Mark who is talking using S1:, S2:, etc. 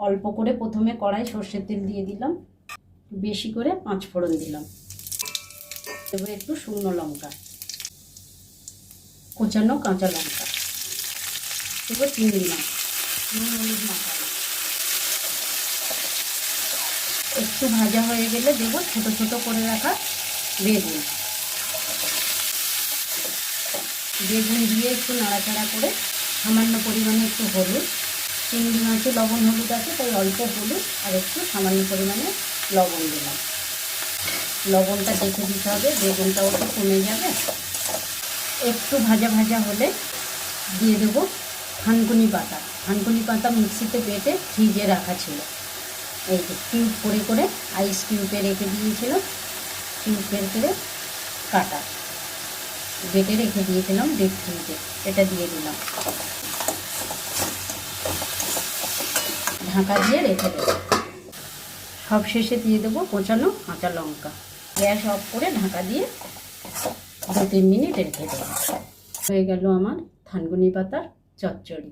S1: অল্প করে প্রথমে কড়াই সর্ষের তেল দিয়ে দিলাম, বেশি করে 5 ফোড়ন দিলাম, এবার একটু শুকনো লঙ্কা, কোচানো কাঁচা লঙ্কা, এবার চিংড়ি মাছ, নুন হলুদ মাখানো। একটু ভাজা হয়ে গেলে দেবো ছোট ছোট করে রাখা বেগুন। বেগুন দিয়ে একটু নাড়াচাড়া করে সামান্য পরিমাণে একটু হলুদ, চিংড়ি মাছে লবণ হলুদ আছে তাই অল্প হলুদ আর একটু সামান্য পরিমাণে লবণ দিলাম। লবণটা দেখে দিতে হবে, বেগুনটাও তো কমে যাবে। একটু ভাজা ভাজা হলে দিয়ে দেবো থানকুনি পাতা। থানকুনি পাতা মিক্সিতে বেটে ফ্রিজে রাখা ছিল, এই কিউব করে আইস কিউবে রেখে দিয়েছিলাম, কিউব করে কাটা বেটে রেখে দিয়েছিলাম ডিপ ফ্রিজে, এটা দিয়ে দিলাম, ঢাকা দিয়ে রেখে দেবো। সব শেষে দিয়ে দেবো কোচানো কাঁচা লঙ্কা। গ্যাস অফ করে ঢাকা দিয়ে 2-3 মিনিট রেখে দেবো। হয়ে গেল আমার থানকুনি পাতার চচ্চড়ি।